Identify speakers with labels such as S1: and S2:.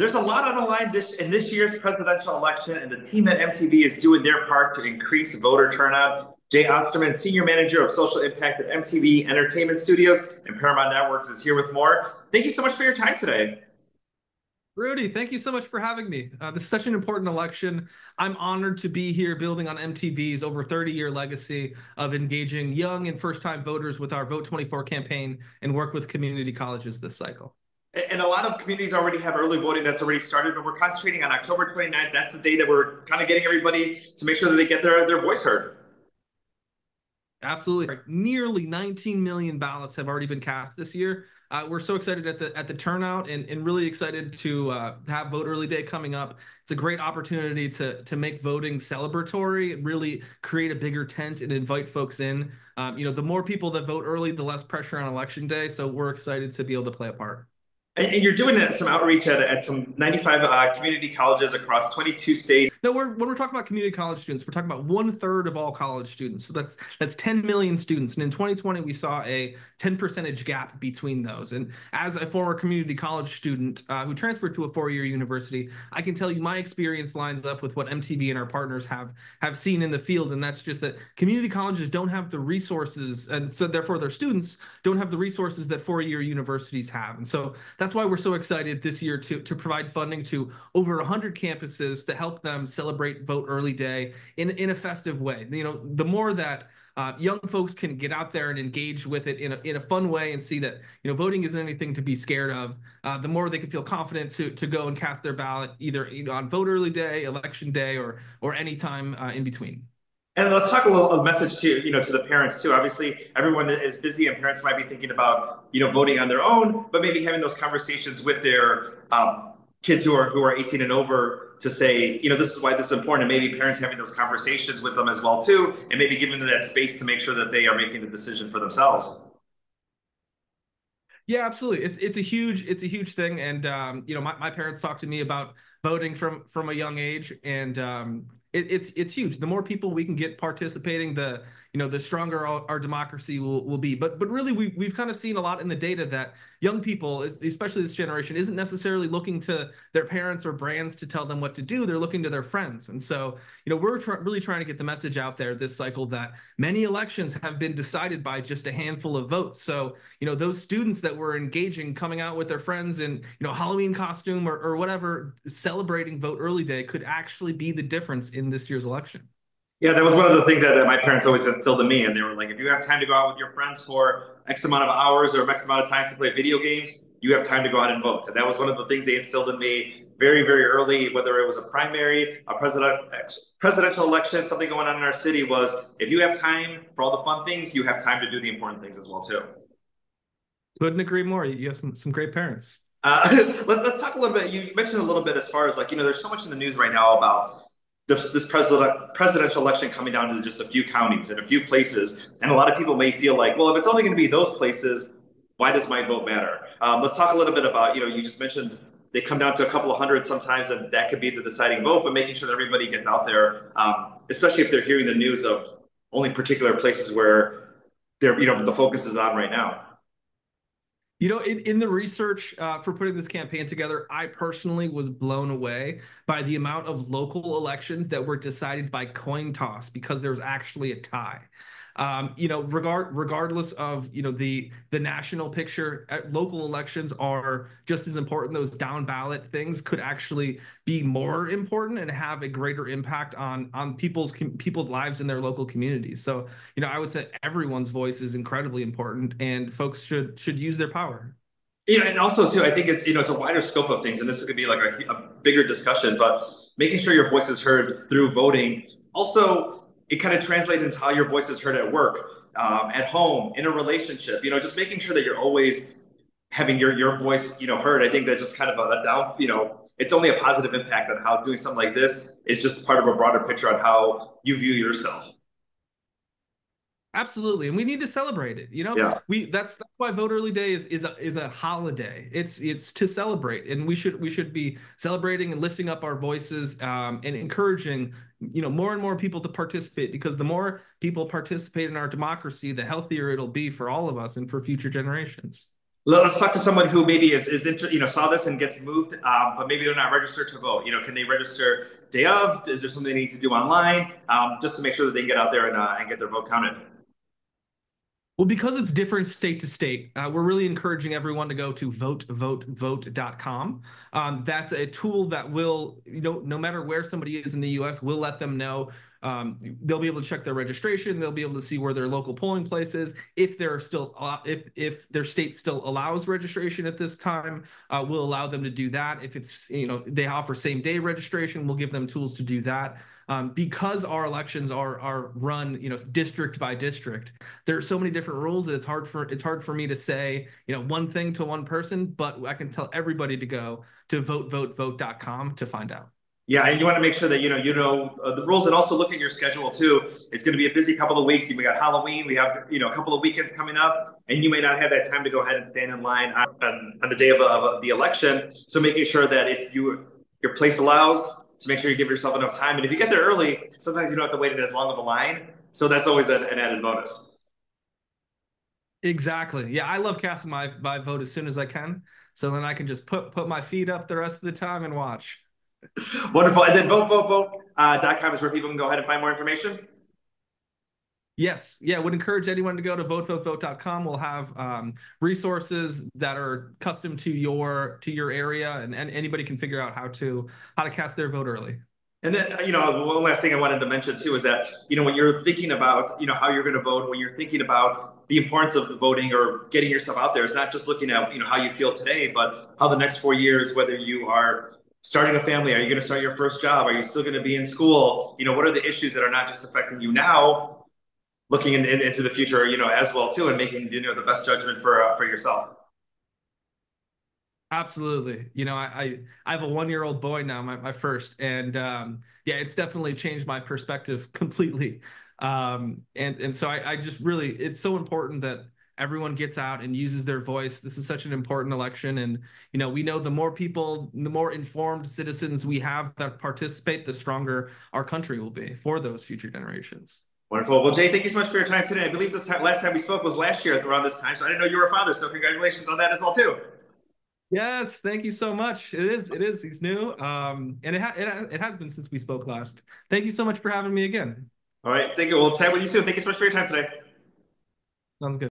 S1: There's a lot on the line in this year's presidential election, and the team at MTV is doing their part to increase voter turnout. Jay Osterman, Senior Manager of Social Impact at MTV Entertainment Studios and Paramount Networks, is here with more. Thank you so much for your time today.
S2: Rudy, thank you so much for having me. This is such an important election. I'm honored to be here building on MTV's over 30-year legacy of engaging young and first-time voters with our Vote 24 campaign and work with community colleges this cycle.
S1: And a lot of communities already have early voting that's already started, but we're concentrating on October 29th. That's the day that we're kind of getting everybody to make sure that they get their voice heard.
S2: Absolutely. Nearly 19 million ballots have already been cast this year. We're so excited at the turnout and really excited to have Vote Early Day coming up. It's a great opportunity to make voting celebratory, really create a bigger tent and invite folks in. The more people that vote early, the less pressure on election day. So we're excited to be able to play a part.
S1: And you're doing some outreach at some 95 community colleges across 22 states.
S2: No, when we're talking about community college students, we're talking about 1/3 of all college students. So that's 10 million students. And in 2020, we saw a 10 percentage gap between those. And as a former community college student who transferred to a four-year university, I can tell you my experience lines up with what MTV and our partners have seen in the field. And that's just that community colleges don't have the resources, and so therefore their students don't have the resources that four-year universities have. And so that's why we're so excited this year to provide funding to over 100 campuses to help them celebrate Vote Early Day in a festive way. The more that young folks can get out there and engage with it in a fun way and see that voting isn't anything to be scared of, the more they can feel confident to go and cast their ballot either on Vote Early Day, Election Day, or any time in between.
S1: And let's talk a message to the parents too. Obviously, everyone is busy, and parents might be thinking about voting on their own, but maybe having those conversations with their kids who are 18 and over to say, this is why this is important, and maybe parents having those conversations with them as well too, and maybe giving them that space to make sure that they are making the decision for themselves.
S2: Yeah, absolutely. It's a huge thing, and my parents talked to me about voting from a young age, and it's huge. The more people we can get participating, the stronger our democracy will be. But really, we've kind of seen a lot in the data that young people, especially this generation, isn't necessarily looking to their parents or brands to tell them what to do. They're looking to their friends, and so we're really trying to get the message out there this cycle that many elections have been decided by just a handful of votes. So those students that were engaging, coming out with their friends in Halloween costume or whatever, celebrating Vote Early Day could actually be the difference in this year's election.
S1: Yeah, that was one of the things that my parents always instilled in me. And they were like, if you have time to go out with your friends for X amount of hours or X amount of time to play video games, you have time to go out and vote. And that was one of the things they instilled in me very, very early, whether it was a primary, a presidential election, something going on in our city, was if you have time for all the fun things, you have time to do the important things as well, too.
S2: Couldn't agree more. You have some great parents.
S1: Let's talk a little bit. You mentioned a little bit as far as there's so much in the news right now about this presidential election coming down to just a few counties and a few places. And a lot of people may feel like, well, if it's only going to be those places, why does my vote matter? Let's talk a little bit about, you just mentioned they come down to a couple of hundred sometimes, and that could be the deciding vote, but making sure that everybody gets out there, especially if they're hearing the news of only particular places where the focus is on right now.
S2: In the research for putting this campaign together, I personally was blown away by the amount of local elections that were decided by coin toss because there was actually a tie. Regardless of the national picture, local elections are just as important. Those down ballot things could actually be more important and have a greater impact on people's lives in their local communities. So I would say everyone's voice is incredibly important, and folks should use their power.
S1: And also too, I think it's a wider scope of things, and this is going to be like a bigger discussion. But making sure your voice is heard through voting, also it kind of translates into how your voice is heard at work, at home, in a relationship. Just making sure that you're always having your voice heard. I think that's just kind of a down. It's only a positive impact on how doing something like this is just part of a broader picture on how you view yourself.
S2: Absolutely, and we need to celebrate it.
S1: Yeah.
S2: That's why Vote Early Day is a holiday. It's to celebrate, and we should be celebrating and lifting up our voices, and encouraging more and more people to participate, because the more people participate in our democracy, the healthier it'll be for all of us and for future generations.
S1: Let's talk to someone who maybe saw this and gets moved, but maybe they're not registered to vote. Can they register day of? Is there something they need to do online, just to make sure that they can get out there and get their vote counted?
S2: Well, because it's different state to state, we're really encouraging everyone to go to votevotevote.com. That's a tool that will, no matter where somebody is in the US, we'll let them know. They'll be able to check their registration. They'll be able to see where their local polling place is. If they're still, if their state still allows registration at this time, we'll allow them to do that. If it's, they offer same day registration, we'll give them tools to do that. Because our elections are run, district by district, there's so many different rules that it's hard for me to say, one thing to one person, but I can tell everybody to go to votevotevote.com to find out.
S1: Yeah, and you want to make sure that the rules, and also look at your schedule too. It's going to be a busy couple of weeks. We got Halloween. We have a couple of weekends coming up, and you may not have that time to go ahead and stand in line on the day of the election. So making sure that if your place allows, to make sure you give yourself enough time. And if you get there early, sometimes you don't have to wait in as long of a line. So that's always an added bonus.
S2: Exactly. Yeah, I love casting my vote as soon as I can, so then I can just put my feet up the rest of the time and watch.
S1: Wonderful. And then votevotevote.com is where people can go ahead and find more information.
S2: Yes, yeah, would encourage anyone to go to votevotevote.com. We'll have resources that are custom to your area, and anybody can figure out how to cast their vote early.
S1: And then, one last thing I wanted to mention too is that, when you're thinking about, how you're going to vote, when you're thinking about the importance of the voting or getting yourself out there, it's not just looking at, how you feel today, but how the next 4 years, whether you are starting a family, are you going to start your first job? Are you still going to be in school? What are the issues that are not just affecting you now, looking into the future, as well too, and making, the best judgment for yourself.
S2: Absolutely. I have a 1-year-old boy now, my first, and yeah, it's definitely changed my perspective completely. And so I just really, it's so important that everyone gets out and uses their voice. This is such an important election, and we know the more people, the more informed citizens we have that participate, the stronger our country will be for those future generations.
S1: Wonderful. Well, Jay, thank you so much for your time today. I believe last time we spoke was last year around this time, so I didn't know you were a father. So congratulations on that as well too.
S2: Yes, thank you so much. It is. He's new, and it has been since we spoke last. Thank you so much for having me again.
S1: All right. Thank you. We'll chat with you soon. Thank you so much for your time today.
S2: Sounds good.